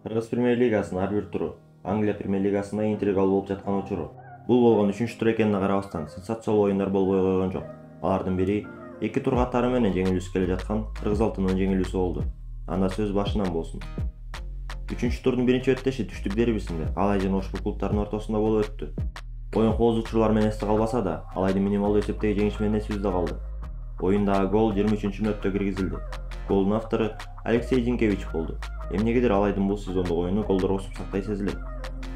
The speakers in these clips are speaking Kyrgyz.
Кыргыз премьер-лигасынын ар бир туру Англия премьер-лигасында интригалуу болуп жаткан учуру. Бул болгон 3-чү тур экенине карабастан сенсациялуу оюндар болбой койгон жок. Алардын бири 2 тур катары менен жеңилүүсүз келе жаткан Кыргыз алтынынын жеңилүүсү болду. Анда сөз башынан болсун. 3-чү турдун биринчи өттеши түштүк дербисинде Алай жана ошбу клубтардын ортосунда болуп өттү. Оюн коозучулар менен эсте калбаса да, Алайдын минималдуу эсептеги жеңиши менен эсибизде калды. Оюндагы гол 23-мүнөттө киргизилди. Голдун автору Алексей Зинкевич болду. Эмнегедир Алайдын бул сезондук оюну голдорго суксактай сезилет.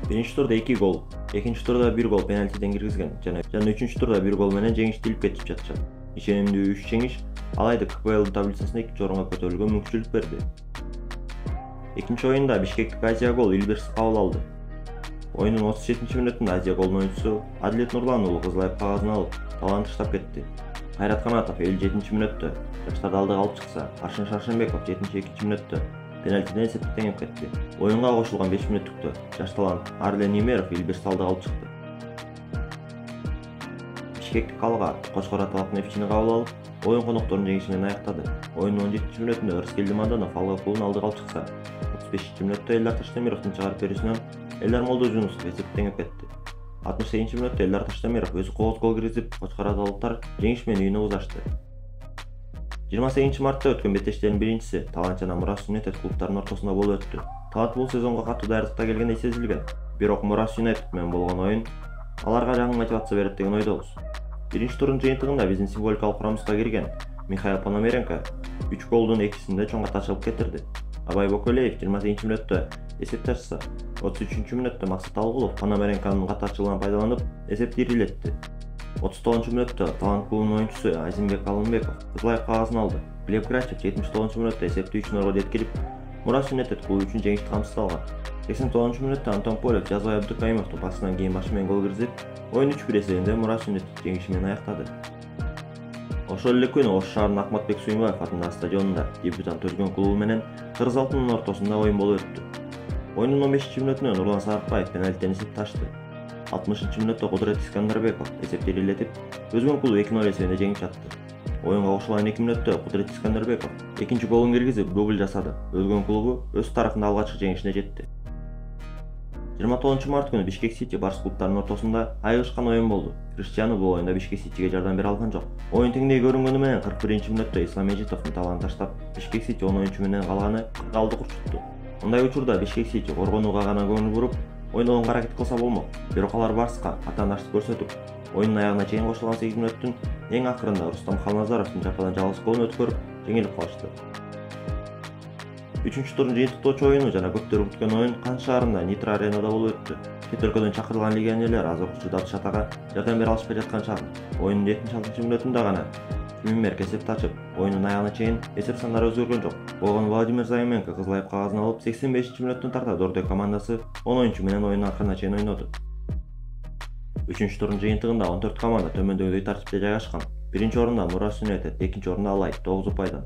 Биринчи турда 2 гол, экинчи турда 1 гол пенальтиден киргизген жана 3-чү турда 1 гол менен жеңишти илип кетип жатышат. Ишенимдүү 3 жеңиш Алайды КПЛ таблицасында 2 орунга көтөрүлгөнгө мүмкүнчүлүк берди. Экинчи оюнда бишкектик Азия гол Илберс кабыл алды. Оюндун 37-мүнөтүндө Азия голдун оюнчусу Адилет Нурлан уулу кызыл айып кагазын алып, талан таштап кетти. Кайрат Канатов 57-мүнөттө жаштарды алдыга алып чыкса, Аршын Шаршенбеков 72-мүнөттө пенальтиден эсепти теңеп кетти. Оюнга кошулган 5 мүнөттүктө жаш талант Арлен Немеров Илберс алдыга алып чыкты. Бишкектик Калга Кочкор аталык Нефтчини кабыл алып, оюн конокторунун жеңиши менен аяктады. Оюндун 17-мүнөтүндө Ырыскелди Маданов Алга клубун алдыга алып чыкса, 35-мүнөттө Элдар Таштемировдун чыгарып берүүсүнөн Элдар Молдожунусов эсепти теңеп кетти. 68-мүнөттө Элдар Таштемиров өзү кооз гол киргизип, Кочкор аталыктар жеңиш менен үйүнө узашты. 28 мартта өткөн беттештердин биринчиси Талант жана Мурас Юнайтед клубтарынын ортосунда болуп өттү. Талант бул сезонго катуу даярдыкта келгендей сезилген. Бирок Мурас Юнайтед менен болгон оюн аларга жаңы мотивация берет деген ойдобуз. Биринчи турдун жыйынтыгында биздин символикалык курамыбызга кирген Михаил Пономаренко 3 голдун 2-синде чоң каташылып кетирди. Абай Боколеев 28-мүнөттө эсепти ачса, 33-мүнөттө Максат Алгулов Пономаренконун катачылыгынан пайдаланып эсепти ирилетти. 39-мүнөттө Талант клубунун оюнчусу Азимбек Алымбеков кызыл айып кагазын алды. Глеб Грачев 79-мүнөттө эсепти 3-0 жеткирип, Мурас Юнайтед клубу үчүн жеңишти камсыз алган. 89-мүнөттө Антон Полев Жазбай Абдыкаимовдун пасынан кийин башы менен гол киргизип, оюн 3-1 эсебинде Мурас Юнайтед жеңиши менен аяктады. Ошол эле күнү Ош шаарынын Акматбек Суймбаев атындагы стадионунда дебютант Өргөн клубу менен Кыргыз алтынынын ортосунда оюн болуп өттү. Оюндун 15-мүнөтүндө Нурлан Сарыкбаев пенальтиден эсепти ачты. 60-мүнөттө Кудрет Искандарбеков эсепти ирилетип, Өргөн клубу 2-0 эсебинде жеңип жатты. Оюнга кошулган 2 мүнөттө Кудрет Искандарбеков экинчи голун киргизип, дубль жасады. Өргөн клубу өз тарыхында алгачкы жеңишине жетти. 29 март күнү Бишкек Сити Барс клубтарынын ортосунда айыгышкан оюн болду. Криштиану бул оюнда Бишкек Ситиге жардам бере алган жок. Оюн теңдей көрүнгөнү менен 41-мүнөттө Ислам Эжитовдун таланын таштап, Бишкек Сити 10 оюнчу менен калганы калды курчутту. Мындай учурда Бишкек Сити коргонууга гана көңүл буруп, ойногонго аракет кылса болмок. Бирок алар Барска атаандаштык көрсөтүп, оюндун аягына чейин кошулган 8 мүнөттүн эң акырында Рустам Халназаровдун жападан жалгыз голун өткөрүп, жеңилип калышты. 3-чү турдун жыйынтыктоочу оюну жана көптөр күткөн оюн Кан шаарында Нитро аренада болуп өттү. Чет өлкөдөн чакырылган легионерлер азыр окуучу Датыш атага жардам бере алышпай жаткан чагы. Оюндун 76-мүнөтүндө гана Тюминберг эсепти ачып, оюндун аягына чейин эсеп сандары өзгөргөн жок. Болгону Владимир Займенко кызыл айып кагазын алып, 85-мүнөттүн тарта Дордой командасы 10 оюнчу менен оюндун акырына чейин ойноду. 3-чү турдун жыйынтыгында 14 команда төмөндөгүдөй тартипте жайгашкан. Биринчи орунда Мурас Юнайтед, экинчи орунда Алай 9 упайдан,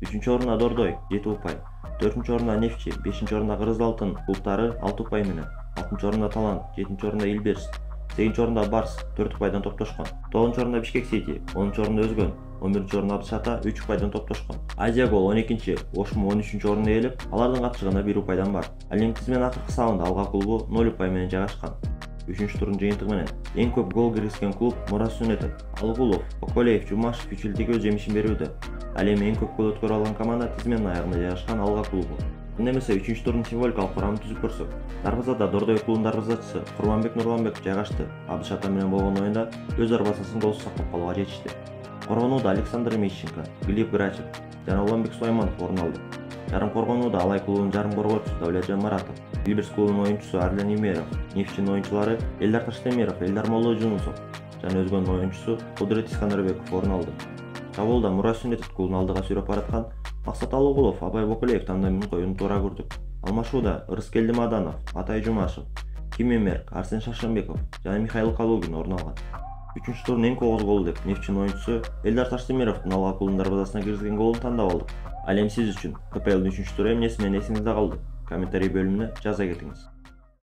3-чү орунда Дордой 7 упай, 4-чү орунда Нефтчи, 5-чи орунда Кыргыз алтын клубтары 6 упай менен, 6-чы орунда Талант, 7-чи орунда Илберс, 8-чи орунда Барс 4 упайдан топтошкон, 9-чу орунда Бишкек Сити, 10-чу орунда Өзгөн, 11-чи орунда Абдыш ата 3 упайдан топтошкон. Азия гол 12-чи, Ошму 13-чү орунду ээлеп, алардын катышыгында 1 упайдан бар. Ал эми тизменин акыркы сабында Алга клубу 0 упай менен жайгашкан. 3-чү турдун жыйынтыгы менен эң көп гол киргизген клуб Мурас Юнайтед. Алгулов, Боколеев, Жумашев үчүлтүгү өз жемишин берүүдө. Ал эми эң көп гол өткөрүп алган команда тизменин аягында жайгашкан Алга клубу. Анда эмесе 3-чү турдун символикалык курамын түзүп көрсөк, дарбазада Дордой клубунун дарбазачысы Курманбек Нурланбеков жайгашты. Абдыш ата менен болгон оюнда өз дарбазасын голсуз сактап калууга жетишти. Коргонууда Александр Мищенко, Глеб Грачев жана Уланбек Сулайманов орун алды. Жарым коргонууда Алай клубунун жарым коргоочусу Давлетжан Маратов, Илберс клубунун оюнчусу Арлен Немеров, Нефтчинин оюнчулары Элдар Таштемиров, Элдар Молдожунусов жана Өзгөндүн оюнчусу Кудрет Искандарбеков орун алды. Чабуулда Мурас Юнайтед клубун алдыга сүйрөп бараткан Максат Алгулов, Абай Боколеев тандеминин коюну туура көрдүк. Алмашууда Ырыскелди Маданов, Атай Жумашев, Тюминберг, Арсен Шаршенбеков жана Михаил Калугин орун алган. 3-чү турдун эң кооз голу деп Нефтчинин оюнчусу Элдар Таштемировдун Алга клубунун дарбазасына киргизген голун тандап алдык. Ал эми сиз үчүн КПЛдин 3-чү туру эмнеси менен эсиңизде калды? Комментарий бөлүмүнө жаза кетиңиз.